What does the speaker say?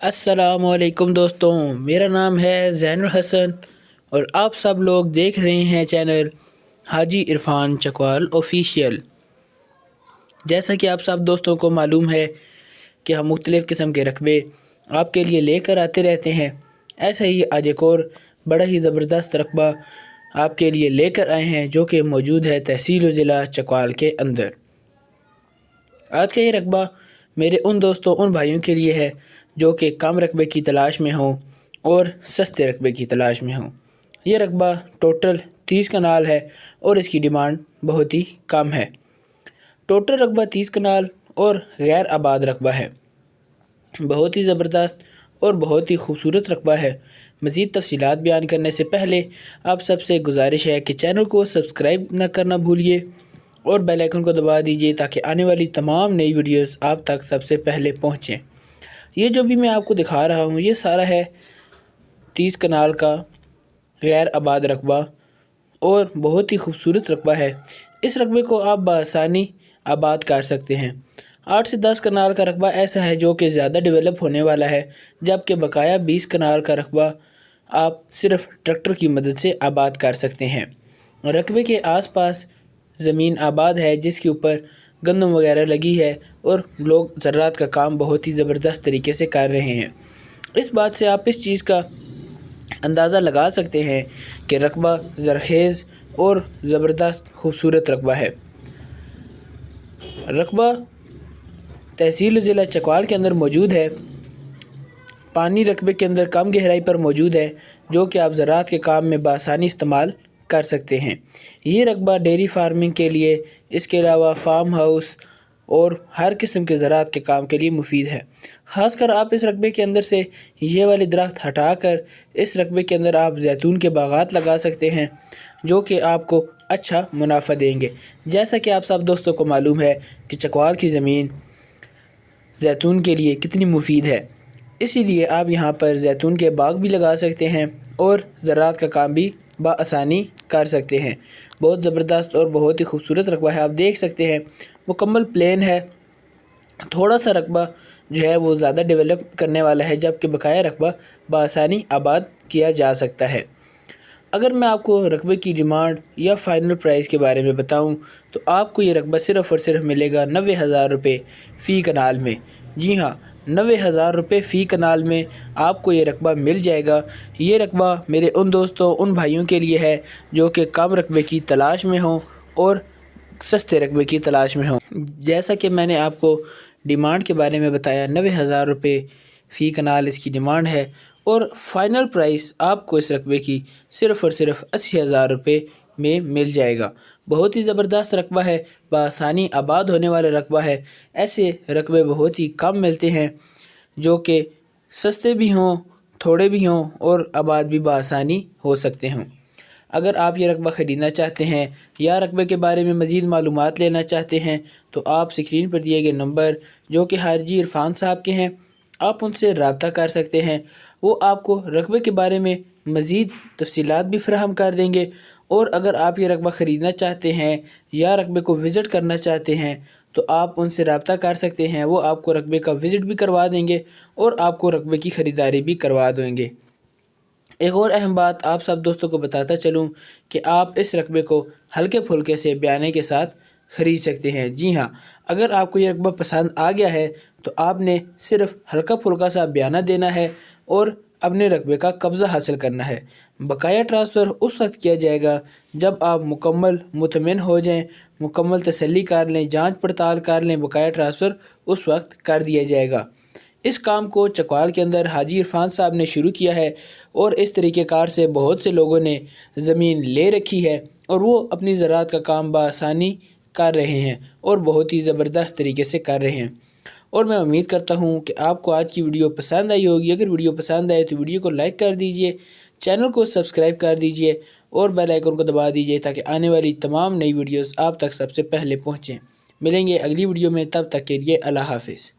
السلام علیکم دوستوں، میرا نام ہے زین الحسن اور آپ سب لوگ دیکھ رہے ہیں چینل حاجی عرفان چکوال آفیشیل۔ جیسا کہ آپ سب دوستوں کو معلوم ہے کہ ہم مختلف قسم کے رقبے آپ کے لیے لے کر آتے رہتے ہیں، ایسا ہی آج ایک اور بڑا ہی زبردست رقبہ آپ کے لیے لے کر آئے ہیں جو کہ موجود ہے تحصیل و ضلع چکوال کے اندر۔ آج کا یہ رقبہ میرے ان دوستوں ان بھائیوں کے لیے ہے جو کہ کم رقبے کی تلاش میں ہوں اور سستے رقبے کی تلاش میں ہوں۔ یہ رقبہ ٹوٹل 30 کنال ہے اور اس کی ڈیمانڈ بہت ہی کم ہے۔ ٹوٹل رقبہ 30 کنال اور غیر آباد رقبہ ہے، بہت ہی زبردست اور بہت ہی خوبصورت رقبہ ہے۔ مزید تفصیلات بیان کرنے سے پہلے آپ سب سے گزارش ہے کہ چینل کو سبسکرائب نہ کرنا بھولیے اور بیل آئیکن کو دبا دیجیے تاکہ آنے والی تمام نئی ویڈیوز آپ تک سب سے پہلے پہنچیں۔ یہ جو بھی میں آپ کو دکھا رہا ہوں یہ سارا ہے 30 کنال کا غیر آباد رقبہ اور بہت ہی خوبصورت رقبہ ہے۔ اس رقبے کو آپ بآسانی آباد کر سکتے ہیں۔ 8 سے 10 کنال کا رقبہ ایسا ہے جو کہ زیادہ ڈیولپ ہونے والا ہے، جبکہ بقایا 20 کنال کا رقبہ آپ صرف ٹریکٹر کی مدد سے آباد کر سکتے ہیں۔ رقبے کے آس پاس زمین آباد ہے جس کے اوپر گندم وغیرہ لگی ہے اور لوگ زراعت کا کام بہت ہی زبردست طریقے سے کر رہے ہیں۔ اس بات سے آپ اس چیز کا اندازہ لگا سکتے ہیں کہ رقبہ زرخیز اور زبردست خوبصورت رقبہ ہے۔ رقبہ تحصیل ضلع چکوال کے اندر موجود ہے۔ پانی رقبے کے اندر کم گہرائی پر موجود ہے جو کہ آپ زراعت کے کام میں بآسانی استعمال کر سکتے ہیں۔ یہ رقبہ ڈیری فارمنگ کے لیے، اس کے علاوہ فارم ہاؤس اور ہر قسم کے زراعت کے کام کے لیے مفید ہے۔ خاص کر آپ اس رقبے کے اندر سے یہ والے درخت ہٹا کر اس رقبے کے اندر آپ زیتون کے باغات لگا سکتے ہیں جو کہ آپ کو اچھا منافع دیں گے۔ جیسا کہ آپ سب دوستوں کو معلوم ہے کہ چکوال کی زمین زیتون کے لیے کتنی مفید ہے، اسی لیے آپ یہاں پر زیتون کے باغ بھی لگا سکتے ہیں اور زراعت کا کام بھی بآسانی کر سکتے ہیں۔ بہت زبردست اور بہت ہی خوبصورت رقبہ ہے، آپ دیکھ سکتے ہیں مکمل پلین ہے۔ تھوڑا سا رقبہ جو ہے وہ زیادہ ڈیولپ کرنے والا ہے، جبکہ بقایا رقبہ بآسانی آباد کیا جا سکتا ہے۔ اگر میں آپ کو رقبے کی ڈیمانڈ یا فائنل پرائس کے بارے میں بتاؤں تو آپ کو یہ رقبہ صرف اور صرف ملے گا 90,000 روپے فی کنال میں۔ جی ہاں، 90,000 روپے فی کنال میں آپ کو یہ رقبہ مل جائے گا۔ یہ رقبہ میرے ان دوستوں ان بھائیوں کے لیے ہے جو کہ کم رقبے کی تلاش میں ہوں اور سستے رقبے کی تلاش میں ہوں۔ جیسا کہ میں نے آپ کو ڈیمانڈ کے بارے میں بتایا، 90,000 روپے فی کنال اس کی ڈیمانڈ ہے اور فائنل پرائس آپ کو اس رقبے کی صرف اور صرف 80,000 روپے میں مل جائے گا۔ بہت ہی زبردست رقبہ ہے، بآسانی آباد ہونے والا رقبہ ہے۔ ایسے رقبے بہت ہی کم ملتے ہیں جو کہ سستے بھی ہوں، تھوڑے بھی ہوں اور آباد بھی بآسانی ہو سکتے ہوں۔ اگر آپ یہ رقبہ خریدنا چاہتے ہیں یا رقبے کے بارے میں مزید معلومات لینا چاہتے ہیں تو آپ اسکرین پر دیے گئے نمبر جو کہ حاجی عرفان صاحب کے ہیں، آپ ان سے رابطہ کر سکتے ہیں۔ وہ آپ کو رقبے کے بارے میں مزید تفصیلات بھی فراہم کر دیں گے، اور اگر آپ یہ رقبہ خریدنا چاہتے ہیں یا رقبے کو وزٹ کرنا چاہتے ہیں تو آپ ان سے رابطہ کر سکتے ہیں۔ وہ آپ کو رقبے کا وزٹ بھی کروا دیں گے اور آپ کو رقبے کی خریداری بھی کروا دیں گے۔ ایک اور اہم بات آپ سب دوستوں کو بتاتا چلوں کہ آپ اس رقبے کو ہلکے پھلکے سے بیانے کے ساتھ خرید سکتے ہیں۔ جی ہاں، اگر آپ کو یہ رقبہ پسند آ گیا ہے تو آپ نے صرف ہلکا پھلکا سا بیانہ دینا ہے اور اپنے رقبے کا قبضہ حاصل کرنا ہے۔ بقایا ٹرانسفر اس وقت کیا جائے گا جب آپ مکمل مطمئن ہو جائیں، مکمل تسلی کر لیں، جانچ پڑتال کر لیں، بقایا ٹرانسفر اس وقت کر دیا جائے گا۔ اس کام کو چکوال کے اندر حاجی عرفان صاحب نے شروع کیا ہے اور اس طریقہ کار سے بہت سے لوگوں نے زمین لے رکھی ہے اور وہ اپنی زراعت کا کام بآسانی کر رہے ہیں اور بہت ہی زبردست طریقے سے کر رہے ہیں۔ اور میں امید کرتا ہوں کہ آپ کو آج کی ویڈیو پسند آئی ہوگی۔ اگر ویڈیو پسند آئے تو ویڈیو کو لائک کر دیجئے، چینل کو سبسکرائب کر دیجئے اور بیل آئیکن کو دبا دیجئے تاکہ آنے والی تمام نئی ویڈیوز آپ تک سب سے پہلے پہنچیں۔ ملیں گے اگلی ویڈیو میں، تب تک کے لیے اللہ حافظ۔